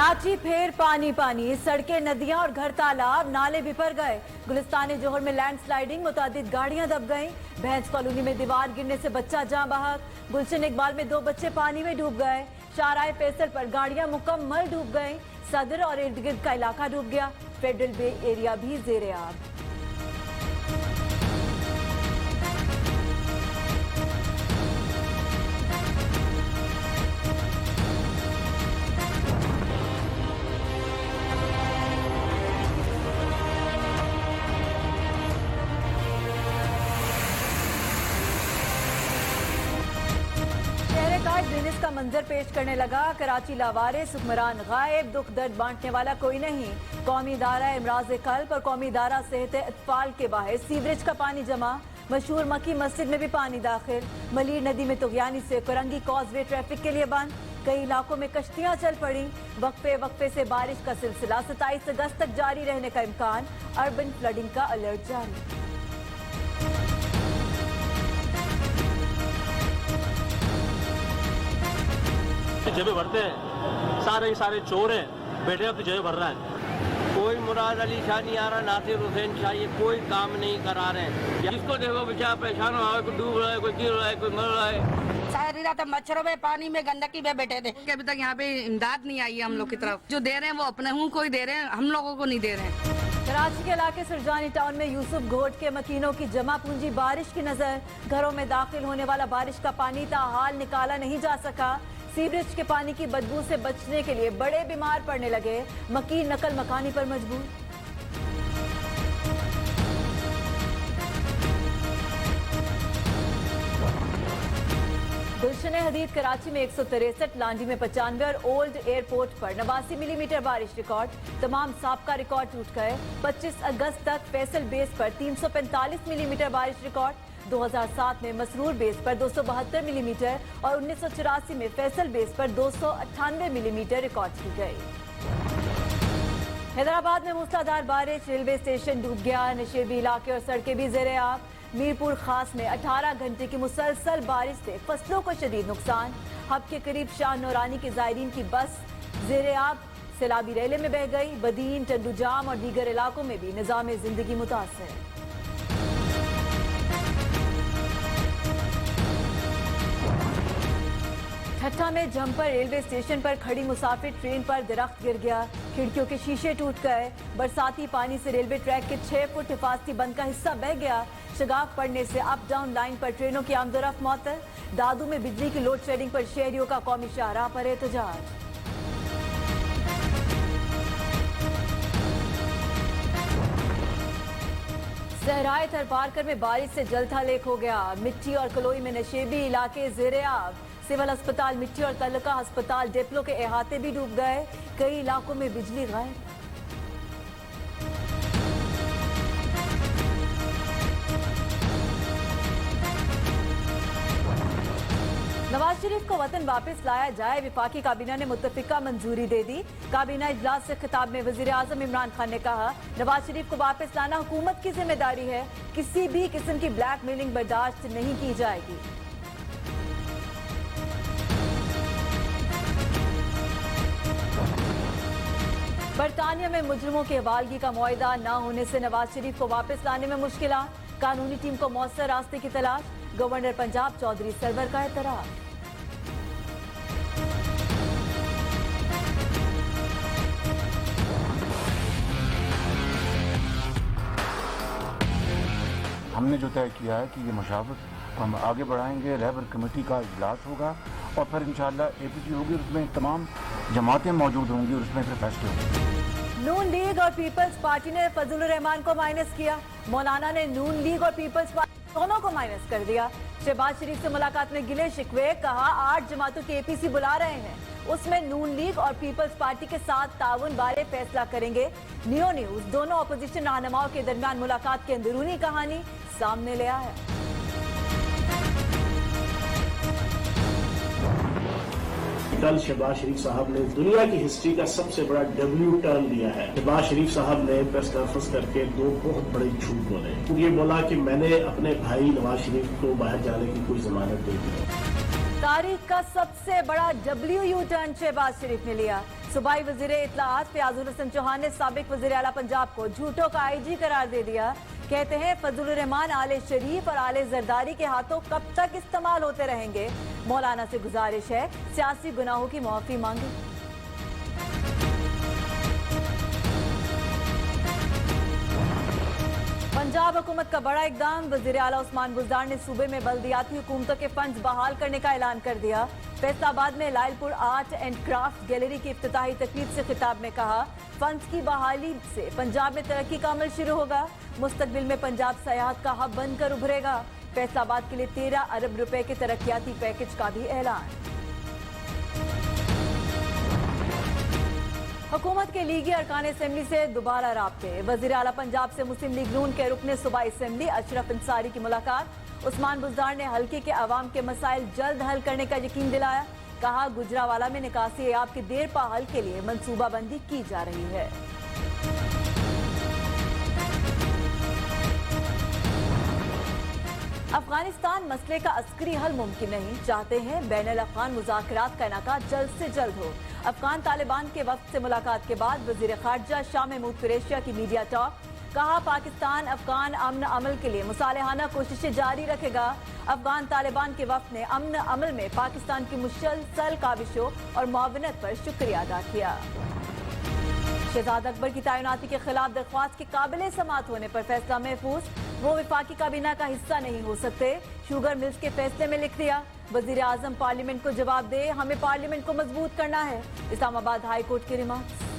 कराची फिर पानी पानी, सड़कें, नदियां और घर तालाब नाले बिफर गए। गुलिस्तान जोहर में लैंडस्लाइडिंग, मुतादिद गाड़ियां दब गईं। भैंस कॉलोनी में दीवार गिरने से बच्चा जाँ बहक। गुलशन इकबाल में 2 बच्चे पानी में डूब गए। शाहराह फैसल पर गाड़ियां मुकम्मल डूब गईं। सदर और इर्द गिर्द का इलाका डूब गया। फेडरल बे एरिया भी जेरे आब। बिजनेस का मंजर पेश करने लगा। कराची लावारिस, हुक्मरान गायब, दुख दर्द बांटने वाला कोई नहीं। कौमी दायरा इमराज कल्ब और कौमी दायरा सेहत अतफाल के बाहर सीवरेज का पानी जमा। मशहूर मक्की मस्जिद में भी पानी दाखिल। मलीर नदी में तुगयानी से कुरंगी कॉजवे ट्रैफिक के लिए बंद। कई इलाकों में कश्तियां चल पड़ी। वक्फे वक्फे से बारिश का सिलसिला 27 अगस्त तक जारी रहने का इम्कान। अर्बन फ्लडिंग का अलर्ट जारी। जेबें भरते हैं, सारे चोर हैं, बैठे अपनी जेबें भर रहे हैं। कोई मुराद अली शाह नहीं आ रहा, नासिर हुसैन शाह, ये कोई काम नहीं करा रहे हैं। जिसको देखो बेचारा परेशान हो रहा है, कोई डूब रहा है, कोई गिर रहा है, कोई मर रहा है। सारी रात मच्छरों में, पानी में, गंदगी में बैठे थे। अभी तक यहाँ पे इमदाद नहीं आई है हम लोग की तरफ। जो दे रहे हैं वो अपने हूँ कोई दे रहे हैं, हम लोगों को नहीं दे रहे हैं। कराची के इलाके सुरजानी टाउन में यूसुफ घोट के मकीनों की जमा पूंजी बारिश की नजर। घरों में दाखिल होने वाला बारिश का पानी ताहाल निकाला नहीं जा सका। सीवरेज के पानी की बदबू से बचने के लिए बड़े बीमार पड़ने लगे। मकीन नकल मकानी पर मजबूर। गुलशन हदीद कराची में 163, लांडी में 95 और ओल्ड एयरपोर्ट पर 89 मिलीमीटर बारिश रिकॉर्ड। तमाम साबका रिकॉर्ड टूट गए। 25 अगस्त तक फैसल बेस पर 345 मिलीमीटर बारिश रिकॉर्ड। 2007 में मसरूर बेस पर 272 मिलीमीटर और 1984 में फैसल बेस पर 298 मिलीमीटर रिकॉर्ड की गई। हैदराबाद में मूसलाधार बारिश, रेलवे स्टेशन डूब गया। नशेबी इलाके और सड़कें भी जेरे आब। मीरपुर खास में 18 घंटे की मुसलसल बारिश से फसलों को शदीद नुकसान। हब के करीब शाह नौरानी के जायरीन की बस जेरे आब। सैलाबी रेले में बह गई। बदीन, टंडूजाम और दीगर इलाकों में भी निजाम जिंदगी मुतासर। ठट्टा में जम्पर रेलवे स्टेशन पर खड़ी मुसाफिर ट्रेन पर दरख्त गिर गया। खिड़कियों के शीशे टूट गए। बरसाती पानी से रेलवे ट्रैक के 6 फुट हिफाजती बंद का हिस्सा बह गया। शगाफ पड़ने से अप डाउन लाइन पर ट्रेनों की आमदोरफ्त मअतल। दादू में बिजली की लोड शेडिंग पर शहरियों का कौमी शाहराह पर एहतजाज। सहराए थरपारकर में बारिश से जलथा लेक हो गया। मिट्टी और कलोई में नशेबी इलाके जेरे आब। सिविल अस्पताल मिट्टी और तल्लका अस्पताल डेपलो के अहाते भी डूब गए। कई इलाकों में बिजली गायब। नवाज शरीफ को वतन वापस लाया जाए, विफाकी काबीना ने मुत्तफिका मंजूरी दे दी। काबीना इजलास से खिताब में वजीर आजम इमरान खान ने कहा, नवाज शरीफ को वापस लाना हुकूमत की जिम्मेदारी है। किसी भी किस्म की ब्लैकमेलिंग बर्दाश्त नहीं की जाएगी। बरतानिया में मुजरिमों की हवालगी का मुआहिदा न होने से नवाज शरीफ को वापस लाने में मुश्किलात। कानूनी टीम को मौसर रास्ते की तलाश। गवर्नर पंजाब चौधरी सरवर का एतराज। हमने जो तय किया है कि ये मशावरत हम आगे बढ़ाएंगे। रहबर कमेटी का इजलास होगा और फिर इंशाअल्लाह एपीसी होगी, उसमें तमाम जमातें मौजूद होंगी और उसमें फिर फैसले होंगे। नून लीग और पीपल्स पार्टी ने फजलुर रहमान को माइनस किया। मौलाना ने नून लीग और पीपल्स पार्टी दोनों को माइनस कर दिया। शहबाज शरीफ से मुलाकात में गिले शिकवे, कहा 8 जमातों के एपीसी बुला रहे हैं, उसमें नून लीग और पीपल्स पार्टी के साथ ताउन बारे फैसला करेंगे। नियो न्यूज दोनों अपोजिशन रहनुमाओं के दरमियान मुलाकात की अंदरूनी कहानी सामने ले आया। कल शहबाज शरीफ साहब ने दुनिया की हिस्ट्री का सबसे बड़ा डब्ल्यू टर्न दिया है। शहबाज शरीफ साहब ने प्रेस कॉन्फ्रेंस करके 2 बहुत बड़े झूठ बोले। ये बोला कि मैंने अपने भाई नवाज शरीफ को बाहर जाने की कोई जमानत नहीं दी। तारीख का सबसे बड़ा WU टर्न शहबाज शरीफ ने लिया। सूबाई वजीर इत्तलाआत फयाजुल हसन चौहान ने साबिक वजीर आला पंजाब को झूठों का IG करार दे दिया। कहते हैं फजलुर रहमान आले शरीफ और आले जरदारी के हाथों कब तक इस्तेमाल होते रहेंगे। मौलाना से गुजारिश है सियासी गुनाहों की माफी मांगे। पंजाब हुकूमत का बड़ा इकदाम। वजीर आला उस्मान बुज़दार ने सूबे में बल्दियाती हुकूमतों के फंड्स बहाल करने का ऐलान कर दिया। फैसलाबाद में Lyallpur art and craft gallery की इफ्तिताही तकरीब से खिताब में कहा, फंड्स की बहाली से पंजाब में तरक्की का अमल शुरू होगा। मुस्तकबिल में पंजाब सयाहत का हब बनकर उभरेगा। फैसलाबाद के लिए 13 अरब रुपए के तरक्याती पैकेज का भी ऐलान। हुकूमत के लीगी अरकान असेंबली से दोबारा राब्ते। वजीर आला पंजाब से मुस्लिम लीग नून के रुकने सूबाई असेंबली अशरफ अंसारी की मुलाकात। उस्मान बुज़दार ने हल्के के अवाम के मसाइल जल्द हल करने का यकीन दिलाया। कहा, गुजरावाला में निकासी याब के देर पा हल के लिए मनसूबाबंदी की जा रही है। अफगानिस्तान मसले का अस्करी हल मुमकिन नहीं, चाहते हैं बैनुल अफ़गान मुज़ाकरात का इनेकाद जल्द से जल्द हो। अफगान तालिबान के वक्त से मुलाकात के बाद वज़ीर ख़ारजा शाह महमूद कुरैशिया की मीडिया टॉक। कहा, पाकिस्तान अफगान अमन अमल के लिए मुसालहाना कोशिशें जारी रखेगा। अफगान तालिबान के वक्त ने अमन अमल में पाकिस्तान की मुसलसल काविशों और मुआवनत पर शुक्रिया अदा किया। शहजाद अकबर की तैनाती के खिलाफ दरख्वास्त के काबिल समाअत होने पर फैसला महफूज। वो वफाकी काबीना का हिस्सा नहीं हो सकते। शुगर मिल्स के फैसले में लिख दिया, वजीर आजम पार्लियामेंट को जवाब दे, हमें पार्लियामेंट को मजबूत करना है। इस्लामाबाद हाई कोर्ट की रिमार्क्स।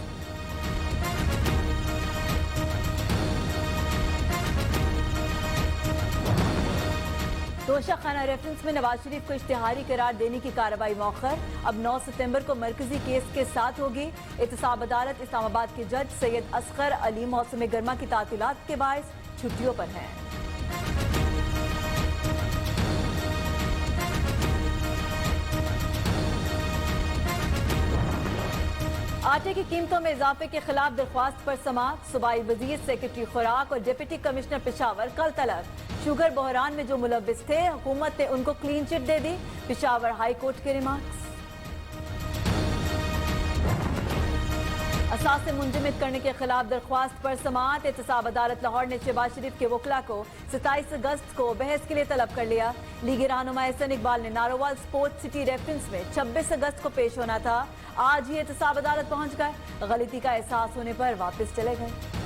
तोशा खाना रेफरेंस में नवाज शरीफ को इश्तिहारी करार देने की कार्रवाई मौखर। अब 9 सितंबर को मरकजी केस के साथ होगी। एहतसाब अदालत इस्लामाबाद के जज सैयद असगर अली मौसम गर्मा की तातीलात के बायस छुट्टियों पर हैं। आटे की कीमतों में इजाफे के खिलाफ दरख्वास्त पर समाअत। सूबाई वजीर, सेक्रेटरी खुराक और डिप्टी कमिश्नर पेशावर कल तलब। शुगर बहरान में जो मुलव्विस थे, हुकूमत ने उनको क्लीन चिट दे दी। पेशावर हाई कोर्ट के रिमार्क्स। असासे मुंजमद करने के खिलाफ दरख्वास्त पर समाअत। एहतसाब अदालत लाहौर ने शहबाज शरीफ के वकला को 27 अगस्त को बहस के लिए तलब कर लिया। लीगी रहनुमा एहसन इकबाल ने नारोवाल स्पोर्ट्स सिटी रेफरेंस में 26 अगस्त को पेश होना था। आज ही एहतसाब अदालत पहुंच गए। गलती का एहसास होने पर वापस चले गए।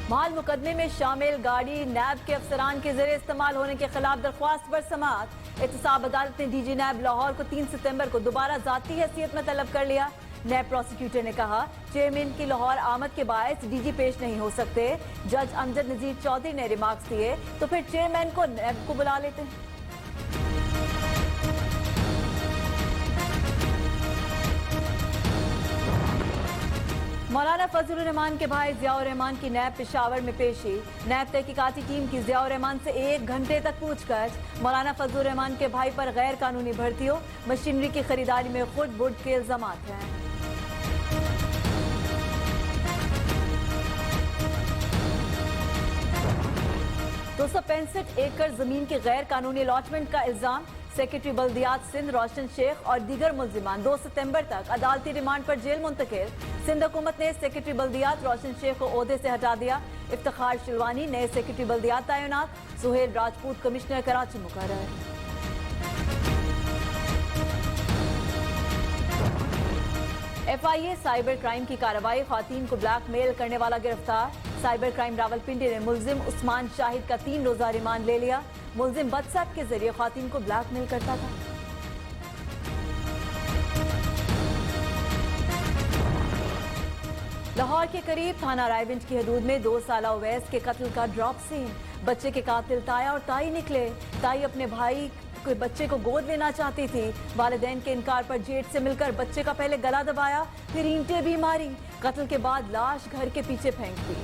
माल मुकदमे में शामिल गाड़ी नैब के अफसरान के जरिए इस्तेमाल होने के खिलाफ दरख्वास्त पर समाअत। एहतसाब अदालत ने DG नैब लाहौर को 3 सितंबर को दोबारा जाती हैसियत में तलब कर लिया। नैब प्रोसिक्यूटर ने कहा, चेयरमैन की लाहौर आमद के बायस DG पेश नहीं हो सकते। जज अमजद नजीर चौधरी ने रिमार्क्स दिए, तो फिर चेयरमैन को नैब को बुला लेते हैं। मौलाना फजलुर रहमान के भाई ज़ियाउर रहमान की नैब पेशावर में पेशी। नैब तहकीकाती टीम की ज़ियाउर रहमान से 1 घंटे तक पूछताछ। मौलाना फजलुर रहमान के भाई पर गैर कानूनी भर्तियों, मशीनरी की खरीदारी में खुद बुर्द के इल्जामात हैं। 265 एकड़ जमीन की गैर कानूनी अलॉटमेंट का इल्जाम। सेक्रेटरी बल्दियात सिंध रोशन शेख और दीगर मुल्जिमान 2 सितंबर तक अदालती रिमांड पर जेल मुंतकिल। सिंध हुकूमत ने सेक्रेटरी बल्दियात रोशन शेख को ओहदे से हटा दिया। इफ्तिखार शिलवानी नए सेक्रेटरी बल्दियात तैनात। सुहेल राजपूत कमिश्नर कराची मुकर्रर। FIA साइबर क्राइम की कार्रवाई। खातून को ब्लैकमेल करने वाला गिरफ्तार। साइबर क्राइम रावलपिंडी ने मुल्जिम उस्मान शाहिद का 3 रोजा रिमांड ले लिया। मुल्जिम व्हाट्सएप के जरिए खातून को ब्लैकमेल करता था। लाहौर के करीब थाना रायविंज की हदूद में 2 साला अवैस के कत्ल का ड्रॉप सीन। बच्चे के कातिल ताया और ताई निकले। ताई अपने भाई के बच्चे को गोद लेना चाहती थी। वालिदैन के इनकार पर जेठ से मिलकर बच्चे का पहले गला दबाया, फिर ईंटें भी मारी। कत्ल के बाद लाश घर के पीछे फेंक दी।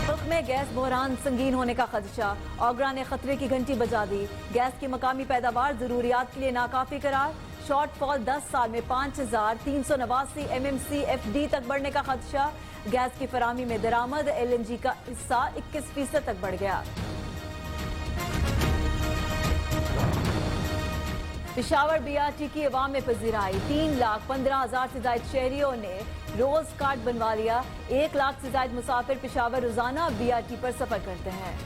मुल्क में गैस बहरान संगीन होने का खदशा। ओगरा ने खतरे की घंटी बजा दी। गैस की मकामी पैदावार जरूरियात के लिए नाकाफी करार। शॉर्टफॉल 10 साल में 5,389 MMCFD तक बढ़ने का खदशा। गैस की फराहमी में दरामद LNG का हिस्सा 21% तक बढ़ गया। पेशावर BRT की अवाम में पजीराई। 3,15,000 से ज्यादा शहरियों ने रोज कार्ड बनवा लिया। 1 लाख से ज्यादा मुसाफिर पेशावर रोजाना BRT पर सफर करते हैं।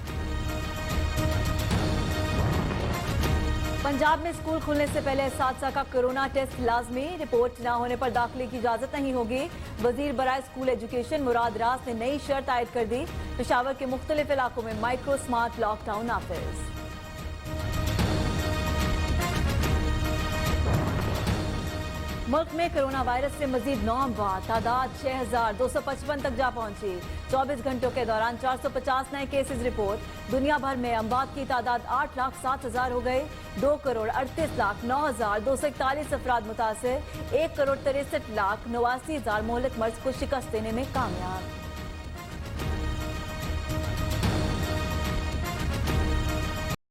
पंजाब में स्कूल खुलने से पहले इस्तादसा का कोरोना टेस्ट लाजमी। रिपोर्ट न होने पर दाखिले की इजाजत नहीं होगी। वजीर बराए स्कूल एजुकेशन मुराद रास ने नई शर्त आयद कर दी। पेशावर के मुख्तलिफ इलाकों में माइक्रो स्मार्ट लॉकडाउन नाफिज। मुल्क में कोरोना वायरस से मजीद 9 अमवात, तादाद 6,255 तक जा पहुंची। 24 घंटों के दौरान 450 नए केसेस रिपोर्ट। दुनिया भर में अमवात की तादाद 8,07,000 हो गई। 2,38,09,241 अफराद मुतासिर। 1,63,89,000 मोहलिक मर्ज को शिकस्त देने में कामयाब।